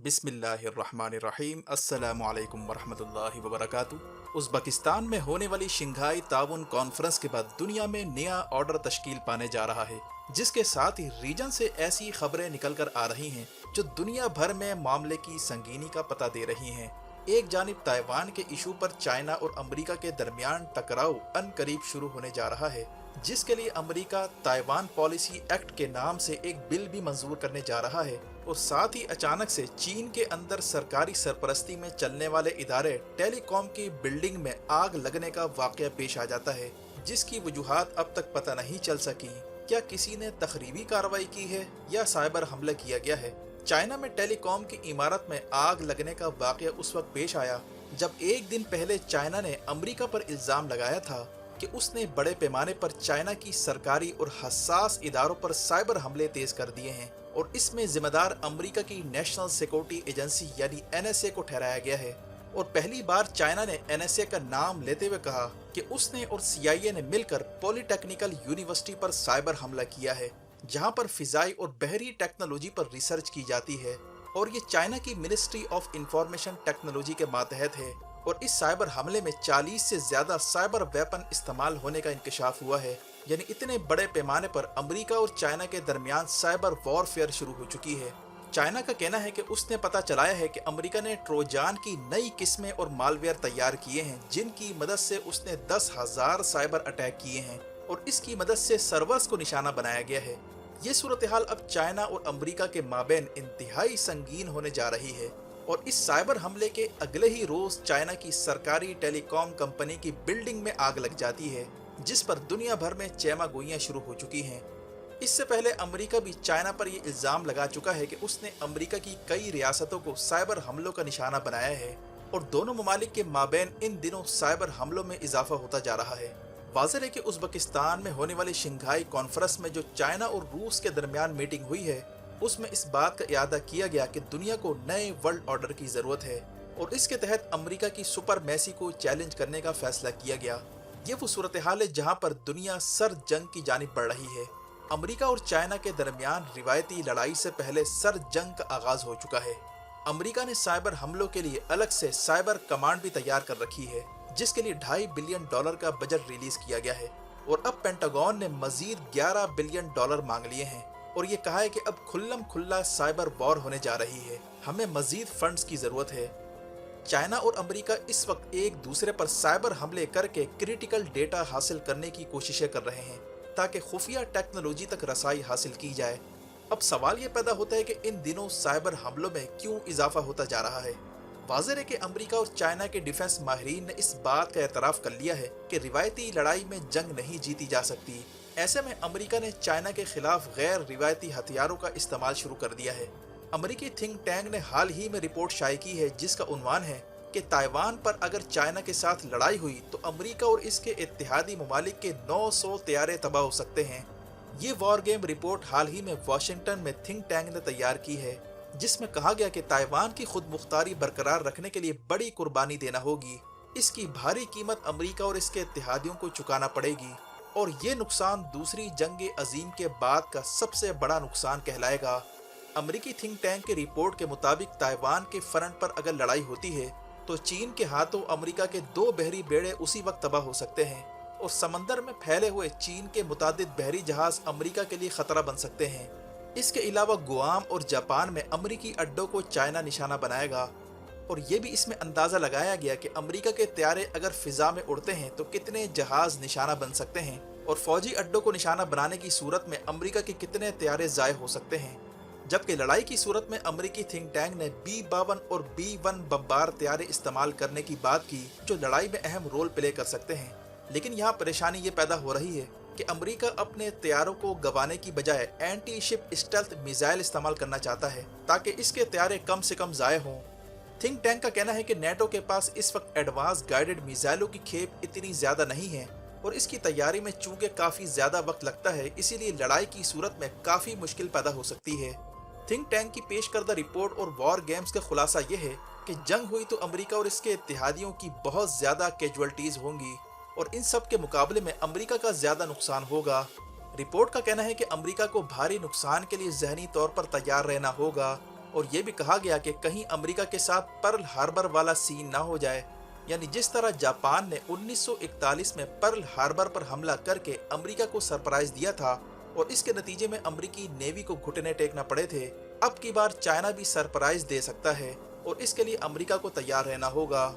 बिस्मिल्लाहिर्रहमानिर्रहीम अस्सलामु अलैकुम वरहमतुल्लाहि वबरकातुहू। उज़्बेकिस्तान में होने वाली शंघाई ताउन कॉन्फ्रेंस के बाद दुनिया में नया ऑर्डर तश्कील पाने जा रहा है, जिसके साथ ही रीजन से ऐसी खबरें निकल कर आ रही हैं जो दुनिया भर में मामले की संगीनी का पता दे रही हैं। एक जानिब ताइवान के इशू पर चाइना और अमेरिका के दरमियान टकराव अनकरीब शुरू होने जा रहा है, जिसके लिए अमेरिका ताइवान पॉलिसी एक्ट के नाम से एक बिल भी मंजूर करने जा रहा है। और साथ ही अचानक से चीन के अंदर सरकारी सरपरस्ती में चलने वाले इदारे टेलीकॉम की बिल्डिंग में आग लगने का वाकया पेश आ जाता है, जिसकी वजूहात अब तक पता नहीं चल सकी। क्या किसी ने तखरीबी कार्रवाई की है या साइबर हमला किया गया है? चाइना में टेलीकॉम की इमारत में आग लगने का वाकया उस वक्त पेश आया जब एक दिन पहले चाइना ने अमेरिका पर इल्जाम लगाया था कि उसने बड़े पैमाने पर चाइना की सरकारी और हसास इदारों पर साइबर हमले तेज कर दिए हैं, और इसमें जिम्मेदार अमेरिका की नेशनल सिक्योरिटी एजेंसी यानी NSA को ठहराया गया है। और पहली बार चाइना ने NSA का नाम लेते हुए कहा कि उसने और CIA ने मिलकर पॉलिटेक्निकल यूनिवर्सिटी पर साइबर हमला किया है, जहां पर फिजाई और बहरी टेक्नोलॉजी पर रिसर्च की जाती है, और ये चाइना की मिनिस्ट्री ऑफ इंफॉर्मेशन टेक्नोलॉजी के मातहत है। और इस साइबर हमले में 40 से ज्यादा साइबर वेपन इस्तेमाल होने का इंकशाफ हुआ है, यानी इतने बड़े पैमाने पर अमेरिका और चाइना के दरमियान साइबर वॉरफेयर शुरू हो चुकी है। चाइना का कहना है कि उसने पता चलाया है कि अमेरिका ने ट्रोजान की नई किस्में और मालवेयर तैयार किए हैं, जिनकी मदद से उसने 10,000 साइबर अटैक किए हैं, और इसकी मदद से सर्वर्स को निशाना बनाया गया है। ये सूरत हाल अब चाइना और अमेरिका के माबैन इंतहाई संगीन होने जा रही है, और इस साइबर हमले के अगले ही रोज चाइना की सरकारी टेलीकॉम कंपनी की बिल्डिंग में आग लग जाती है, जिस पर दुनिया भर में चेमा गोइयां शुरू हो चुकी हैं। इससे पहले अमेरिका भी चाइना पर यह इल्जाम लगा चुका है कि उसने अमेरिका की कई रियासतों को साइबर हमलों का निशाना बनाया है, और दोनों ममालिक के माबैन इन दिनों साइबर हमलों में इजाफा होता जा रहा है। वाज़ेह है कि उज़्बेकिस्तान में होने वाली शंघाई कॉन्फ्रेंस में जो चाइना और रूस के दरमियान मीटिंग हुई है, उसमें इस बात का इरादा किया गया कि दुनिया को नए वर्ल्ड ऑर्डर की जरूरत है, और इसके तहत अमेरिका की सुपरमेसी को चैलेंज करने का फैसला किया गया। ये वो सूरत हाल है जहां पर दुनिया सर जंग की जानिब बढ़ रही है। अमेरिका और चाइना के दरमियान रिवायती लड़ाई से पहले सर जंग का आगाज हो चुका है। अमेरिका ने साइबर हमलों के लिए अलग से साइबर कमांड भी तैयार कर रखी है, जिसके लिए $2.5 बिलियन का बजट रिलीज किया गया है, और अब पेंटागन ने मजीद $11 बिलियन मांग लिए हैं, और ये कहा है कि अब खुल्लम खुल्ला साइबर वॉर होने जा रही है, हमें मजीद फंड्स की जरूरत है। चाइना और अमेरिका इस वक्त एक दूसरे पर साइबर हमले करके क्रिटिकल डेटा हासिल करने की कोशिशें कर रहे हैं, ताकि खुफिया टेक्नोलॉजी तक रसाई हासिल की जाए। अब सवाल ये पैदा होता है कि इन दिनों साइबर हमलों में क्यों इजाफा होता जा रहा है। वाज़ेह है कि अमेरिका और चाइना के डिफेंस माहिरीन ने इस बात का एतराफ़ कर लिया है कि रिवायती लड़ाई में जंग नहीं जीती जा सकती। ऐसे में अमेरिका ने चाइना के खिलाफ गैर रिवायती हथियारों का इस्तेमाल शुरू कर दिया है। अमेरिकी थिंक टैंक ने हाल ही में रिपोर्ट शाये की है, जिसका उन्वान है कि ताइवान पर अगर चाइना के साथ लड़ाई हुई तो अमेरिका और इसके इत्तेहादी ममालिक के 900 तैयारे तबाह हो सकते हैं। ये वॉर गेम रिपोर्ट हाल ही में वाशिंगटन में थिंक टैंक ने तैयार की है, जिसमें कहा गया कि ताइवान की खुद मुख्तारी बरकरार रखने के लिए बड़ी कुर्बानी देना होगी। इसकी भारी कीमत अमेरिका और इसके इत्तेहादियों को चुकाना पड़ेगी, और ये नुकसान दूसरी जंग अजीम के बाद का सबसे बड़ा नुकसान कहलाएगा। अमेरिकी थिंक टैंक की रिपोर्ट के मुताबिक ताइवान के फ्रंट पर अगर लड़ाई होती है तो चीन के हाथों अमेरिका के 2 बहरी बेड़े उसी वक्त तबाह हो सकते हैं, और समंदर में फैले हुए चीन के मुतादिद बहरी जहाज अमेरिका के लिए खतरा बन सकते हैं। इसके अलावा गुआम और जापान में अमेरिकी अड्डों को चाइना निशाना बनाएगा, और ये भी इसमें अंदाजा लगाया गया कि अमेरिका के तैयारे अगर फिजा में उड़ते हैं तो कितने जहाज निशाना बन सकते हैं, और फौजी अड्डों को निशाना बनाने की सूरत में अमेरिका के कितने तैयारे ज़ाय हो सकते हैं। जबकि लड़ाई की सूरत में अमेरिकी थिंक टैंक ने B-52 और B-1 बमबार तैयारे इस्तेमाल करने की बात की, जो लड़ाई में अहम रोल प्ले कर सकते हैं। लेकिन यहाँ परेशानी ये पैदा हो रही है कि अमेरिका अपने तैयारों को गंवाने की बजाय एंटी शिप स्टेल्थ मिसाइल इस्तेमाल करना चाहता है, ताकि इसके तैयारे कम से कम ज़ाय हों। थिंक टैंक का कहना है कि नेटो के पास इस वक्त एडवांस गाइडेड मिसाइलों की खेप इतनी ज़्यादा नहीं है, और इसकी तैयारी में चूंकि काफ़ी ज़्यादा वक्त लगता है, इसीलिए लड़ाई की सूरत में काफ़ी मुश्किल पैदा हो सकती है। थिंक टैंक की पेश करदा रिपोर्ट और वॉर गेम्स का खुलासा यह है कि जंग हुई तो अमेरिका और इसके इत्तेहादियों की बहुत ज़्यादा कैजुअल्टीज़ होंगी, और इन सब के मुकाबले में अमेरिका का ज़्यादा नुकसान होगा। रिपोर्ट का कहना है कि अमेरिका को भारी नुकसान के लिए जहनी तौर पर तैयार रहना होगा, और ये भी कहा गया कि कहीं अमेरिका के साथ पर्ल हार्बर वाला सीन ना हो जाए। यानी जिस तरह जापान ने 1941 में पर्ल हार्बर पर हमला करके अमेरिका को सरप्राइज दिया था और इसके नतीजे में अमेरिकी नेवी को घुटने टेकना पड़े थे, अब की बार चाइना भी सरप्राइज दे सकता है और इसके लिए अमेरिका को तैयार रहना होगा।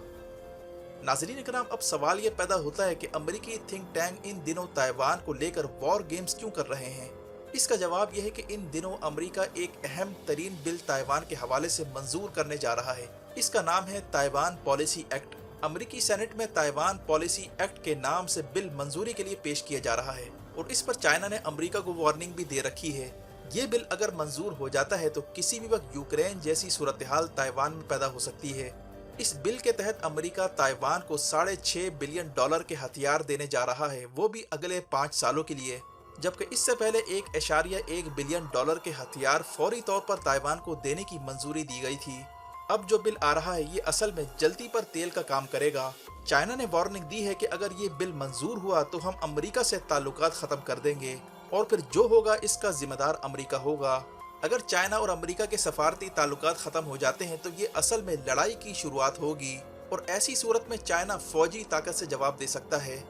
नाज़रीन इकराम, अब सवाल ये पैदा होता है कि अमेरिकी थिंक टैंक इन दिनों ताइवान को लेकर वॉर गेम्स क्यों कर रहे हैं। इसका जवाब यह है कि इन दिनों अमेरिका एक अहम तरीन बिल ताइवान के हवाले से मंजूर करने जा रहा है। इसका नाम है ताइवान पॉलिसी एक्ट। अमेरिकी सेनेट में ताइवान पॉलिसी एक्ट के नाम से बिल मंजूरी के लिए पेश किया जा रहा है और इस पर चाइना ने अमेरिका को वार्निंग भी दे रखी है। ये बिल अगर मंजूर हो जाता है तो किसी भी वक्त यूक्रेन जैसी सूरत हाल ताइवान में पैदा हो सकती है। इस बिल के तहत अमेरिका ताइवान को $6.5 बिलियन के हथियार देने जा रहा है, वो भी अगले 5 सालों के लिए, जबकि इससे पहले $1.1 बिलियन के हथियार फौरी तौर पर ताइवान को देने की मंजूरी दी गई थी। अब जो बिल आ रहा है ये असल में जल्दी पर तेल का काम करेगा। चाइना ने वार्निंग दी है कि अगर ये बिल मंजूर हुआ तो हम अमेरिका से ताल्लुकात खत्म कर देंगे और फिर जो होगा इसका जिम्मेदार अमेरिका होगा। अगर चाइना और अमेरिका के सफारती ताल्लुकात खत्म हो जाते हैं तो ये असल में लड़ाई की शुरुआत होगी और ऐसी सूरत में चाइना फौजी ताकत से जवाब दे सकता है।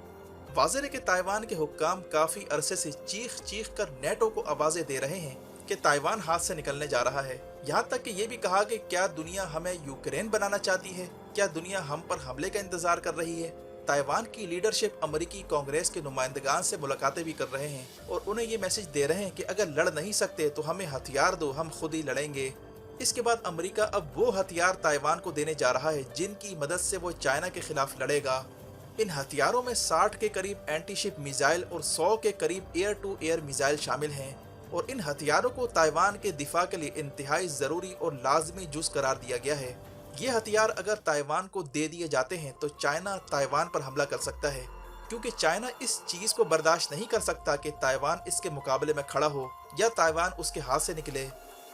वाज़ेह है कि ताइवान के हुक्काम काफी अरसे से चीख चीख कर नेटो को आवाजें दे रहे हैं कि ताइवान हाथ से निकलने जा रहा है। यहाँ तक कि ये भी कहा कि क्या दुनिया हमें यूक्रेन बनाना चाहती है, क्या दुनिया हम पर हमले का इंतजार कर रही है। ताइवान की लीडरशिप अमेरिकी कांग्रेस के नुमाइंदगान से मुलाकातें भी कर रहे हैं और उन्हें ये मैसेज दे रहे हैं कि अगर लड़ नहीं सकते तो हमें हथियार दो, हम खुद ही लड़ेंगे। इसके बाद अमेरिका अब वो हथियार ताइवान को देने जा रहा है जिनकी मदद से वो चाइना के खिलाफ लड़ेगा। इन हथियारों में 60 के करीब एंटी शिप मिसाइल और 100 के करीब एयर टू एयर मिसाइल शामिल हैं और इन हथियारों को ताइवान के दिफा के लिए इंतहाई ज़रूरी और लाजमी जुज़ करार दिया गया है। ये हथियार अगर ताइवान को दे दिए जाते हैं तो चाइना ताइवान पर हमला कर सकता है, क्योंकि चाइना इस चीज़ को बर्दाश्त नहीं कर सकता कि ताइवान इसके मुकाबले में खड़ा हो या ताइवान उसके हाथ से निकले।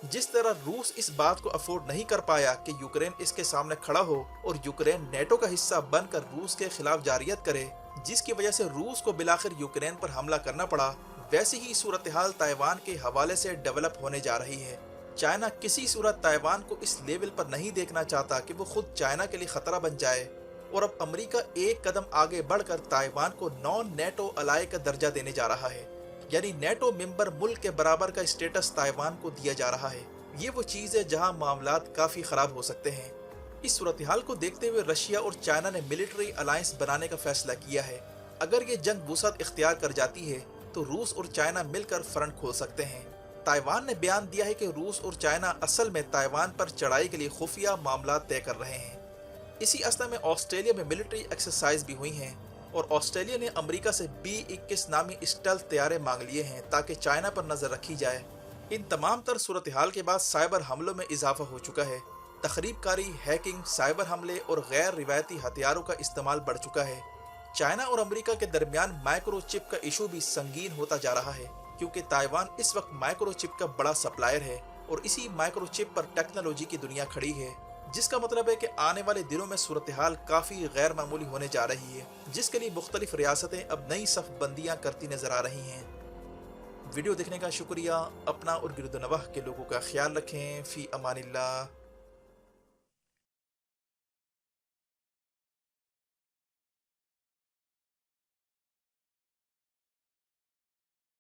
जिस तरह रूस इस बात को अफोर्ड नहीं कर पाया कि यूक्रेन इसके सामने खड़ा हो और यूक्रेन नेटो का हिस्सा बनकर रूस के खिलाफ जारियत करे, जिसकी वजह से रूस को बिलाखिर यूक्रेन पर हमला करना पड़ा, वैसी ही सूरत हाल ताइवान के हवाले से डेवलप होने जा रही है। चाइना किसी सूरत ताइवान को इस लेवल पर नहीं देखना चाहता कि वो खुद चाइना के लिए खतरा बन जाए और अब अमेरिका एक कदम आगे बढ़कर ताइवान को नॉन नेटो अलाय का दर्जा देने जा रहा है, यानी नेटो मेंबर मुल्क के बराबर का स्टेटस ताइवान को दिया जा रहा है। ये वो चीज़ है जहां मामलात काफ़ी ख़राब हो सकते हैं। इस सूरत हाल को देखते हुए रशिया और चाइना ने मिलिट्री अलायंस बनाने का फैसला किया है। अगर ये जंग वुसअत इख्तियार कर जाती है तो रूस और चाइना मिलकर फ्रंट खोल सकते हैं। ताइवान ने बयान दिया है कि रूस और चाइना असल में ताइवान पर चढ़ाई के लिए खुफिया मामला तय कर रहे हैं। इसी अवस्था में ऑस्ट्रेलिया में मिलिट्री एक्सरसाइज भी हुई हैं और ऑस्ट्रेलिया ने अमेरिका से B-21 नामी स्टेल्थ तैयारे मांग लिए हैं ताकि चाइना पर नजर रखी जाए। इन तमाम तर सूरत हाल के बाद साइबर हमलों में इजाफा हो चुका है। तखरीबकारी, हैकिंग, साइबर हमले और गैर रिवायती हथियारों का इस्तेमाल बढ़ चुका है। चाइना और अमेरिका के दरमियान माइक्रोचिप का इशू भी संगीन होता जा रहा है, क्योंकि ताइवान इस वक्त माइक्रोचिप का बड़ा सप्लायर है और इसी माइक्रोचिप पर टेक्नोलॉजी की दुनिया खड़ी है, जिसका मतलब है कि आने वाले दिनों में सूरत हाल काफ़ी गैर मामूली होने जा रही है, जिसके लिए मुख्तलिफ रियासतें अब नई सफ़बंदियाँ करती नजर आ रही हैं। वीडियो देखने का शुक्रिया। अपना और गिरदनवाह के लोगों का ख्याल रखें। फ़ी अमानिल्लाह।